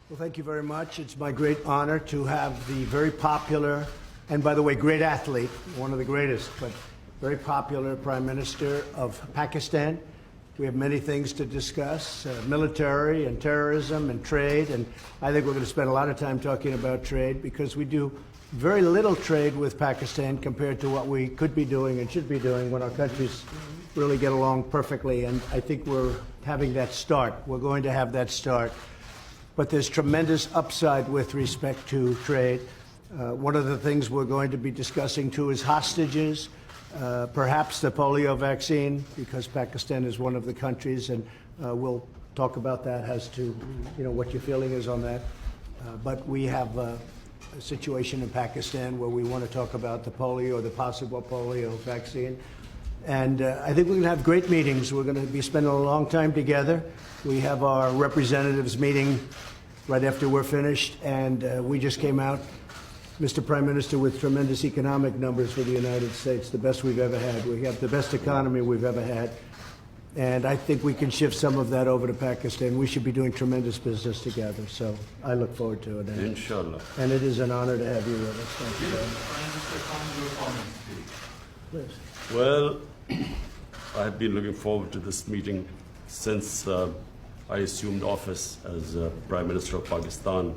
Well, thank you very much. It's my great honor to have the very popular, and by the way, great athlete, one of the greatest, but very popular Prime Minister of Pakistan. We have many things to discuss, military and terrorism and trade, and I think we're going to spend a lot of time talking about trade because we do very little trade with Pakistan compared to what we could be doing and should be doing when our countries really get along perfectly, and I think we're having that start. We're going to have that start. But there's tremendous upside with respect to trade. One of the things we're going to be discussing too is hostages, perhaps the polio vaccine, because Pakistan is one of the countries, and we'll talk about that as to what your feeling is on that. But we have a situation in Pakistan where we want to talk about the polio or the possible polio vaccine. And I think we're going to have great meetings. We're going to be spending a long time together. We have our representatives meeting right after we're finished, and we just came out, Mr. Prime Minister, with tremendous economic numbers for the United States, the best we've ever had. We have the best economy we've ever had, and I think we can shift some of that over to Pakistan. We should be doing tremendous business together, so I look forward to it. Inshallah. And it is an honor to have you with us. Thank you very much. Please. Well, I've been looking forward to this meeting since I assumed office as Prime Minister of Pakistan.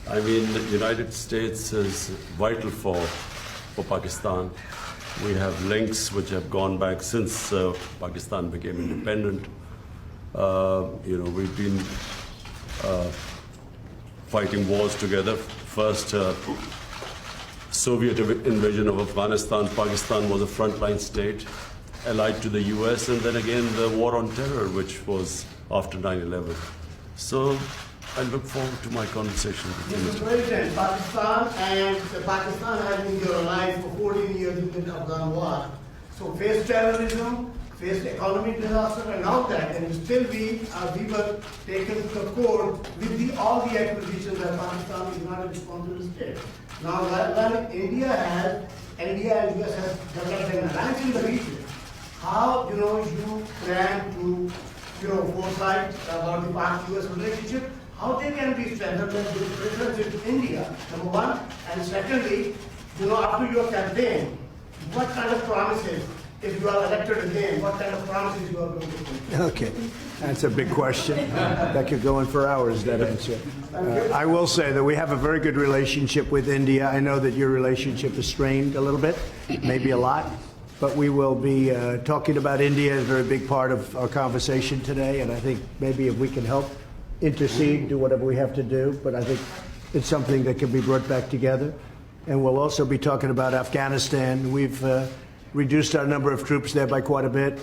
I mean, the United States is vital for Pakistan. We have links which have gone back since Pakistan became independent. We've been fighting wars together. First, Soviet invasion of Afghanistan, Pakistan was a frontline state, allied to the US, and then again the war on terror, which was after 9/11. So I look forward to my conversation with you. Mr. President, Pakistan has been your allies for 14 years in the Afghan war. So faced terrorism, faced economic disaster, and all that, and still we were taken to the court with all the accusations that Pakistan is not a responsible state. Now, when India and US has developed an alliance in the region, how you plan to foresight about the Pak-US relationship? How they can be strengthened with relationship to India, number one, and secondly, after your campaign, what kind of promises, if you are elected again, what kind of promises you are going to make? Okay, that's a big question. That could go on for hours, that answer. I will say that we have a very good relationship with India. I know that your relationship is strained a little bit, maybe a lot, but we will be talking about India as a very big part of our conversation today, and I think maybe if we can help intercede, do whatever we have to do, but I think it's something that can be brought back together. And we'll also be talking about Afghanistan. We've reduced our number of troops there by quite a bit.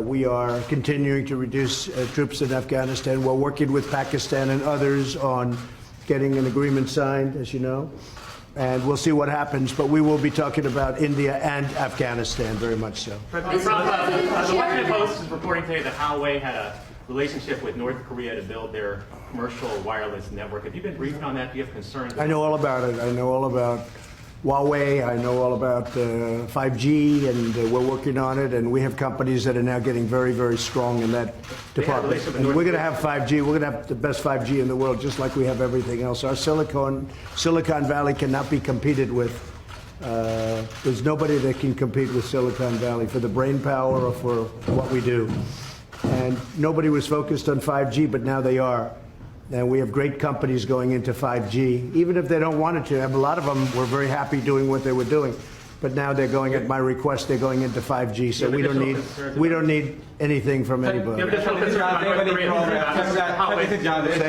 We are continuing to reduce troops in Afghanistan. We're working with Pakistan and others on getting an agreement signed, as you know, and we'll see what happens. But we will be talking about India and Afghanistan, very much so. The Washington Post is reporting today that Huawei had a relationship with North Korea to build their commercial wireless network. Have you been briefed on that? Do you have concerns? I know all about it. I know all about Huawei. I know all about 5G, and we're working on it. And we have companies that are now getting very, very strong in that department. And we're going to have 5G. We're going to have the best 5G in the world, just like we have everything else. Our Silicon Valley cannot be competed with. There's nobody that can compete with Silicon Valley for the brain power or for what we do. And nobody was focused on 5G, but now they are. And we have great companies going into 5G, even if they don't want it to. A lot of them were very happy doing what they were doing, but now they're going, at my request, they're going into 5G. So we don't need anything from anybody. Say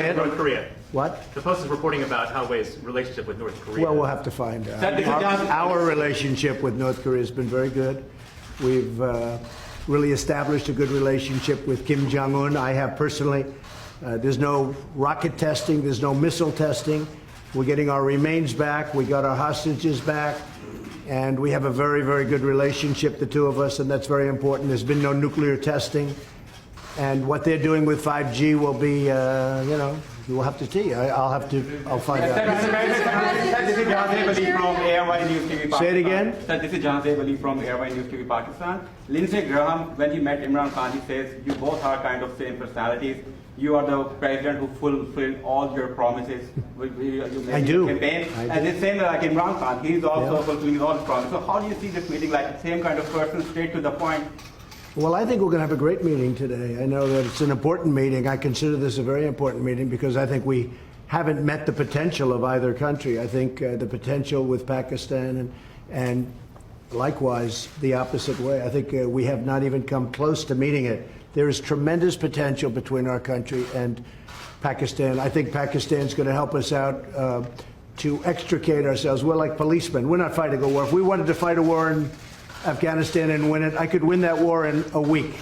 it. North Korea. What? The Post is reporting about Huawei's relationship with North Korea. Well, we'll have to find out. Our relationship with North Korea has been very good. We've really established a good relationship with Kim Jong-un. I have personally. There's no rocket testing. There's no missile testing. We're getting our remains back. We got our hostages back. And we have a very, very good relationship, the two of us, and that's very important. There's been no nuclear testing. And what they're doing with 5G will be, you will have to see. I'll find out. This is Jahazeb Ali from ARY News TV Pakistan. Say it again? Sir, this is Jahazeb Ali from ARY News TV Pakistan. Lindsey Graham, when he met Imran Khan, he says, you both are kind of same personalities. You are the president who fulfilled all your promises. You made I in do. your campaign. I And do. the same like Imran Khan, he's also Yeah. fulfilling all his promises. So how do you see this meeting, like the same kind of person, straight to the point? Well, I think we're going to have a great meeting today. I know that it's an important meeting. I consider this a very important meeting because I think we haven't met the potential of either country. I think the potential with Pakistan and likewise the opposite way. I think we have not even come close to meeting it. There is tremendous potential between our country and Pakistan. I think Pakistan's going to help us out to extricate ourselves. We're like policemen. We're not fighting a war. If we wanted to fight a war in Afghanistan and win it, I could win that war in a week.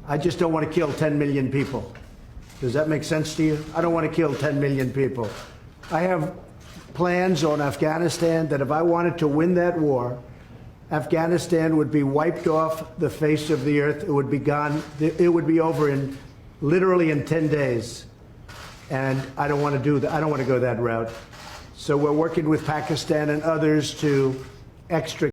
I just don't want to kill 10 million people. Does that make sense to you? I don't want to kill 10 million people. I have plans on Afghanistan that if I wanted to win that war, Afghanistan would be wiped off the face of the earth. It would be gone. It would be over in literally in 10 days. And I don't want to do that. I don't want to go that route. So we're working with Pakistan and others to extricate